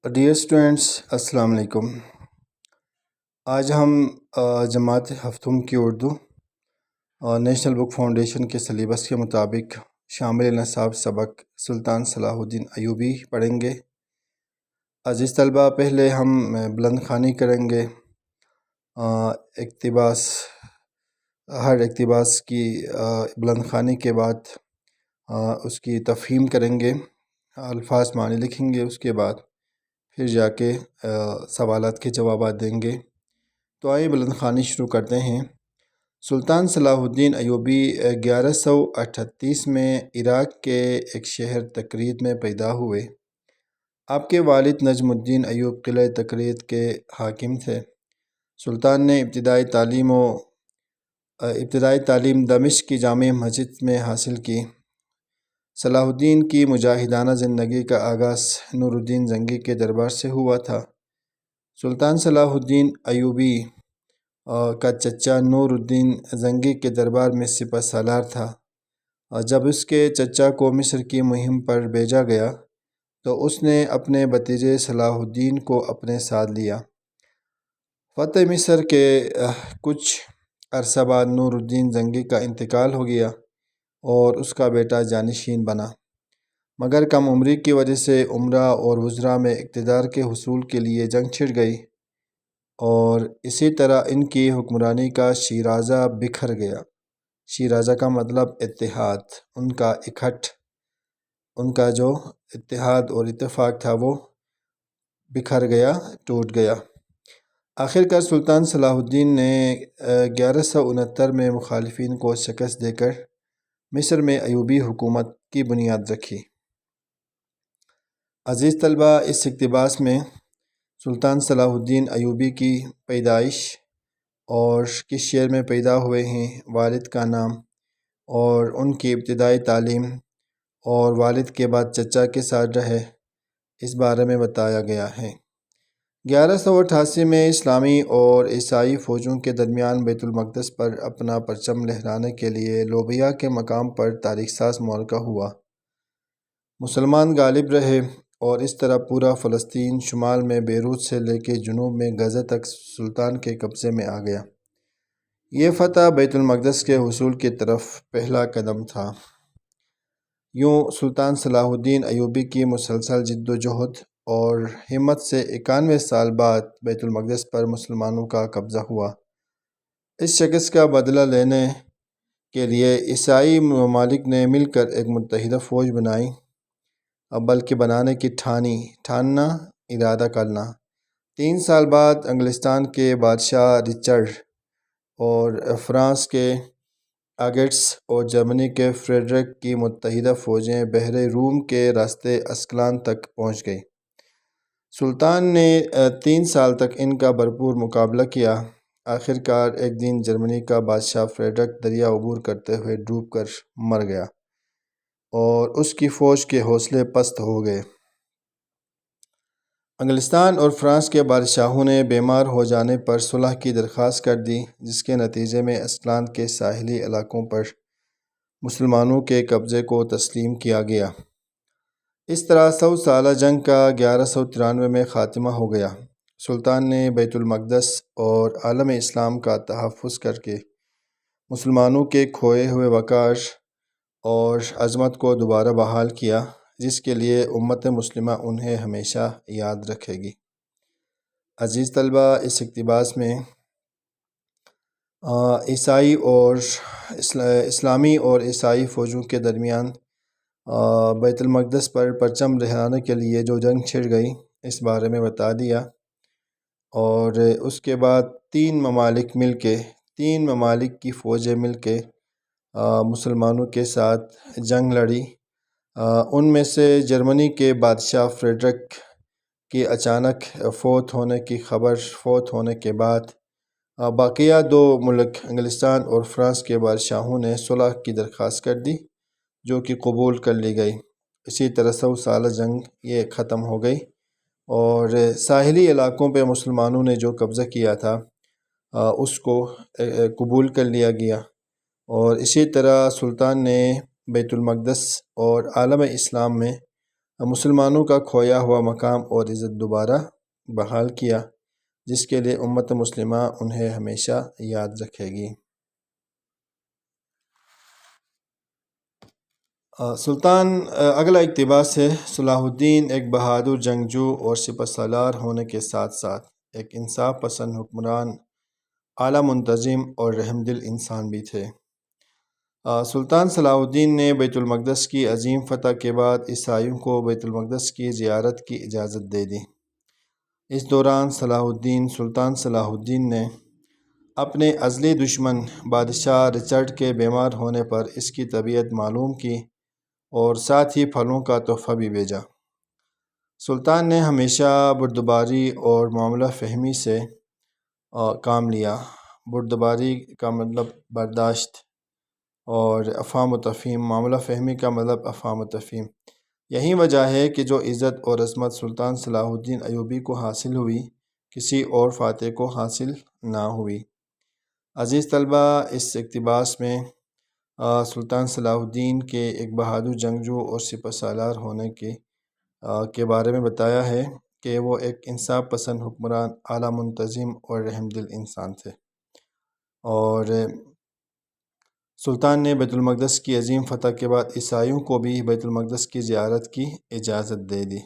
Dear students, السلام علیکم۔ آج ہم جماعت ہفتم کی اردو نیشنل بک فاؤنڈیشن کے سلیبس کے مطابق شامل نصاب سبق سلطان صلاح الدین ایوبی پڑھیں گے۔ عزیز طلبہ، پہلے ہم بلند خوانی کریں گے۔ ہر اقتباس کی بلند خوانی کے بعد اس کی تفہیم کریں گے، الفاظ معنی لکھیں گے، اس کے بعد پھر جا کے سوالات کے جوابات دیں گے۔ تو آئیے بلند خوانی شروع کرتے ہیں۔ سلطان صلاح الدین ایوبی 1138 میں عراق کے ایک شہر تکریت میں پیدا ہوئے۔ آپ کے والد نجم الدین ایوب قلعہ تکریت کے حاکم تھے۔ سلطان نے ابتدائی تعلیم دمشق کی جامع مسجد میں حاصل کی۔ صلاح الدین کی مجاہدانہ زندگی کا آغاز نور الدین زنگی کے دربار سے ہوا تھا۔ سلطان صلاح الدین ایوبی کا چچا نور الدین زنگی کے دربار میں سپہ سالار تھا۔ جب اس کے چچا کو مصر کی مہم پر بھیجا گیا تو اس نے اپنے بھتیجے صلاح الدین کو اپنے ساتھ لیا۔ فتح مصر کے کچھ عرصہ بعد نور الدین زنگی کا انتقال ہو گیا اور اس کا بیٹا جانشین بنا، مگر کم عمری کی وجہ سے امراء اور وزراء میں اقتدار کے حصول کے لیے جنگ چھڑ گئی اور اسی طرح ان کی حکمرانی کا شیرازہ بکھر گیا۔ شیرازہ کا مطلب اتحاد، ان کا جو اتحاد اور اتفاق تھا وہ بکھر گیا، ٹوٹ گیا۔ آخرکار سلطان صلاح الدین نے 1169 میں مخالفین کو شکست دے کر مصر میں ایوبی حکومت کی بنیاد رکھی۔ عزیز طلبہ، اس اقتباس میں سلطان صلاح الدین ایوبی کی پیدائش اور کس شہر میں پیدا ہوئے ہیں، والد کا نام اور ان کی ابتدائی تعلیم اور والد کے بعد چچا کے ساتھ رہے، اس بارے میں بتایا گیا ہے۔ 1188 میں اسلامی اور عیسائی فوجوں کے درمیان بیت المقدس پر اپنا پرچم لہرانے کے لیے لوبیا کے مقام پر تاریخ ساز معرکہ ہوا۔ مسلمان غالب رہے اور اس طرح پورا فلسطین شمال میں بیروت سے لے کے جنوب میں غزہ تک سلطان کے قبضے میں آ گیا۔ یہ فتح بیت المقدس کے حصول کی طرف پہلا قدم تھا۔ یوں سلطان صلاح الدین ایوبی کی مسلسل جد و جہد اور ہمت سے 91 سال بعد بیت المقدس پر مسلمانوں کا قبضہ ہوا۔ اس شکست کا بدلہ لینے کے لیے عیسائی ممالک نے مل کر ایک متحدہ فوج بنائی، بلکہ بنانے کی ٹھاننا، ارادہ کرنا۔ 3 سال بعد انگلستان کے بادشاہ رچرڈ اور فرانس کے آگسٹس اور جرمنی کے فریڈرک کی متحدہ فوجیں بحر روم کے راستے اسکلان تک پہنچ گئیں۔ سلطان نے 3 سال تک ان کا بھرپور مقابلہ کیا۔ آخرکار ایک دن جرمنی کا بادشاہ فریڈرک دریا عبور کرتے ہوئے ڈوب کر مر گیا اور اس کی فوج کے حوصلے پست ہو گئے۔ انگلستان اور فرانس کے بادشاہوں نے بیمار ہو جانے پر صلح کی درخواست کر دی، جس کے نتیجے میں اسکلان کے ساحلی علاقوں پر مسلمانوں کے قبضے کو تسلیم کیا گیا۔ اس طرح 100 سالہ جنگ کا 1193 میں خاتمہ ہو گیا۔ سلطان نے بیت المقدس اور عالم اسلام کا تحفظ کر کے مسلمانوں کے کھوئے ہوئے وقار اور عظمت کو دوبارہ بحال کیا، جس کے لیے امت مسلمہ انہیں ہمیشہ یاد رکھے گی۔ عزیز طلبہ، اس اقتباس میں اسلامی اور عیسائی فوجوں کے درمیان بیت المقدس پر پرچم لہرانے کے لیے جو جنگ چھڑ گئی، اس بارے میں بتا دیا، اور اس کے بعد 3 ممالک کی فوجیں مل کے مسلمانوں کے ساتھ جنگ لڑی۔ ان میں سے جرمنی کے بادشاہ فریڈرک کی اچانک فوت ہونے کے بعد باقیہ 2 ملک انگلستان اور فرانس کے بادشاہوں نے صلح کی درخواست کر دی، جو کہ قبول کر لی گئی۔ اسی طرح 100 سالہ جنگ یہ ختم ہو گئی اور ساحلی علاقوں پہ مسلمانوں نے جو قبضہ کیا تھا اس کو قبول کر لیا گیا، اور اسی طرح سلطان نے بیت المقدس اور عالم اسلام میں مسلمانوں کا کھویا ہوا مقام اور عزت دوبارہ بحال کیا، جس کے لیے امت مسلمہ انہیں ہمیشہ یاد رکھے گی۔ اگلا اقتباس ہے: صلاح الدین ایک بہادر جنگجو اور سپہ سالار ہونے کے ساتھ ساتھ ایک انصاف پسند حکمران، اعلیٰ منتظم اور رحم دل انسان بھی تھے۔ سلطان صلاح الدین نے بیت المقدس کی عظیم فتح کے بعد عیسائیوں کو بیت المقدس کی زیارت کی اجازت دے دی۔ اس دوران سلطان صلاح الدین نے اپنے ازلی دشمن بادشاہ رچرڈ کے بیمار ہونے پر اس کی طبیعت معلوم کی اور ساتھ ہی پھلوں کا تحفہ بھی بھیجا۔ سلطان نے ہمیشہ بردباری اور معاملہ فہمی سے کام لیا۔ بردباری کا مطلب برداشت اور افہام و تفہیم، معاملہ فہمی کا مطلب افہام و تفہیم۔ یہی وجہ ہے کہ جو عزت اور عظمت سلطان صلاح الدین ایوبی کو حاصل ہوئی، کسی اور فاتح کو حاصل نہ ہوئی۔ عزیز طلبہ، اس اقتباس میں سلطان صلاح الدین کے ایک بہادر جنگجو اور سپہ سالار ہونے کے بارے میں بتایا ہے کہ وہ ایک انصاف پسند حکمران، اعلیٰ منتظم اور رحم دل انسان تھے، اور سلطان نے بیت المقدس کی عظیم فتح کے بعد عیسائیوں کو بھی بیت المقدس کی زیارت کی اجازت دے دی۔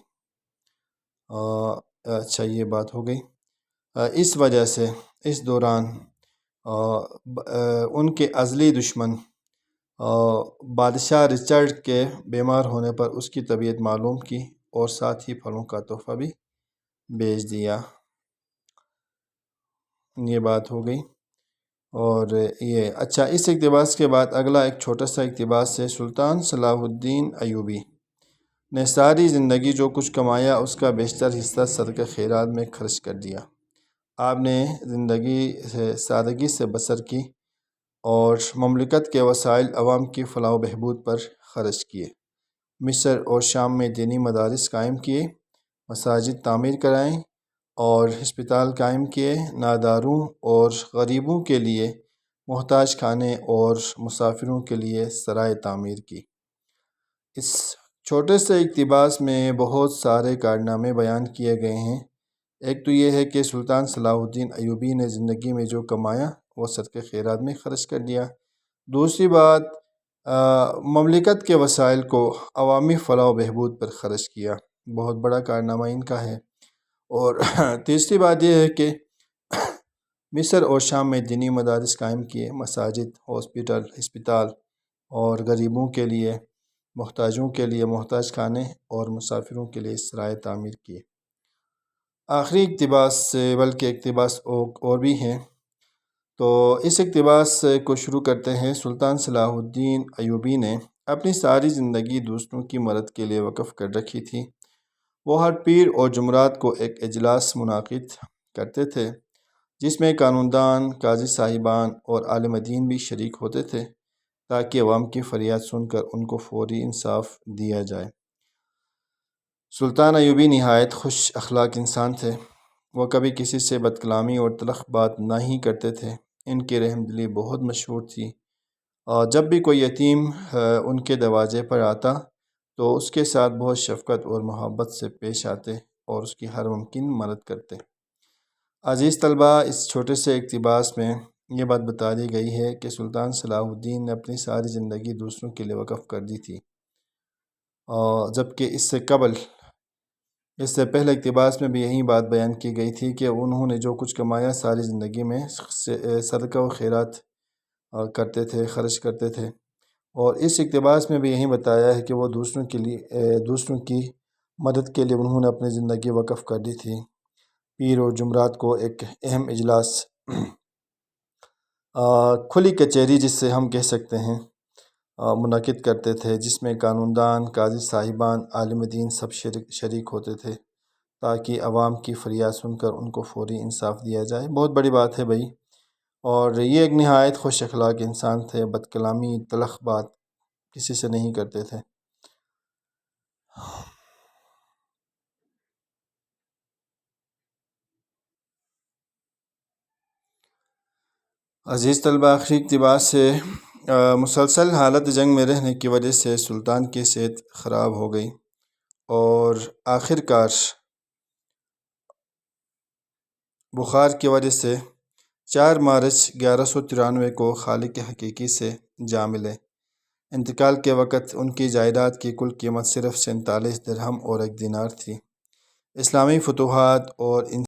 اچھا، یہ بات ہو گئی۔ اس وجہ سے اس دوران ان کے ازلی دشمن بادشاہ رچرڈ کے بیمار ہونے پر اس کی طبیعت معلوم کی اور ساتھ ہی پھلوں کا تحفہ بھی بھیج دیا۔ یہ بات ہو گئی۔ اور اچھا، اس اقتباس کے بعد اگلا ایک چھوٹا سا اقتباس ہے: سلطان صلاح الدین ایوبی نے ساری زندگی جو کچھ کمایا اس کا بیشتر حصہ صدقہ خیرات میں خرچ کر دیا۔ آپ نے زندگی سادگی سے بسر کی اور مملکت کے وسائل عوام کی فلاح و بہبود پر خرچ کیے۔ مصر اور شام میں دینی مدارس قائم کیے، مساجد تعمیر کرائیں اور ہسپتال قائم کیے، ناداروں اور غریبوں کے لیے محتاج خانے اور مسافروں کے لیے سرائے تعمیر کی۔ اس چھوٹے سے اقتباس میں بہت سارے کارنامے بیان کیے گئے ہیں۔ ایک تو یہ ہے کہ سلطان صلاح الدین ایوبی نے زندگی میں جو کمایا وہ صدقہ خیرات میں خرچ کر دیا۔ دوسری بات، مملکت کے وسائل کو عوامی فلاح و بہبود پر خرچ کیا، بہت بڑا کارنامہ ان کا ہے۔ اور تیسری بات یہ ہے کہ مصر اور شام میں دینی مدارس قائم کیے، مساجد، ہسپتال اور غریبوں کے لیے، محتاجوں کے لیے محتاج خانے اور مسافروں کے لیے سرائے تعمیر کیے۔ آخری اقتباس بلکہ اقتباس اور بھی ہیں، تو اس اقتباس کو شروع کرتے ہیں۔ سلطان صلاح الدین ایوبی نے اپنی ساری زندگی دوسروں کی مدد کے لیے وقف کر رکھی تھی۔ وہ ہر پیر اور جمعرات کو ایک اجلاس منعقد کرتے تھے جس میں قانون دان، قاضی صاحبان اور عالم دین بھی شریک ہوتے تھے تاکہ عوام کی فریاد سن کر ان کو فوری انصاف دیا جائے۔ سلطان ایوبی نہایت خوش اخلاق انسان تھے۔ وہ کبھی کسی سے بد کلامی اور تلخ بات نہ ہی کرتے تھے۔ ان کی رحم دلی بہت مشہور تھی، اور جب بھی کوئی یتیم ان کے دروازے پر آتا تو اس کے ساتھ بہت شفقت اور محبت سے پیش آتے اور اس کی ہر ممکن مدد کرتے۔ عزیز طلبہ، اس چھوٹے سے اقتباس میں یہ بات بتا دی گئی ہے کہ سلطان صلاح الدین نے اپنی ساری زندگی دوسروں کے لیے وقف کر دی تھی، جبکہ اس سے پہلے اقتباس میں بھی یہی بات بیان کی گئی تھی کہ انہوں نے جو کچھ کمایا ساری زندگی میں صدقہ و خیرات کرتے تھے، خرچ کرتے تھے، اور اس اقتباس میں بھی یہی بتایا ہے کہ وہ دوسروں کی مدد کے لیے انہوں نے اپنی زندگی وقف کر دی تھی۔ پیر اور جمعرات کو ایک اہم اجلاس، کھلی کچہری جس سے ہم کہہ سکتے ہیں، منعقد کرتے تھے، جس میں قانون دان، قاضی صاحبان، عالم دین سب شریک ہوتے تھے تاکہ عوام کی فریاد سن کر ان کو فوری انصاف دیا جائے۔ بہت بڑی بات ہے بھائی، اور یہ ایک نہایت خوش اخلاق انسان تھے، بد کلامی، تلخ بات کسی سے نہیں کرتے تھے۔ عزیز طلبہ، آخری اقتباس سے مسلسل حالت جنگ میں رہنے کی وجہ سے سلطان کی صحت خراب ہو گئی اور آخر کار بخار کی وجہ سے 4 مارچ 1193 کو خالق حقیقی سے جا ملے۔ انتقال کے وقت ان کی جائیداد کی کل قیمت صرف 47 درہم اور 1 دینار تھی۔ اسلامی فتوحات اور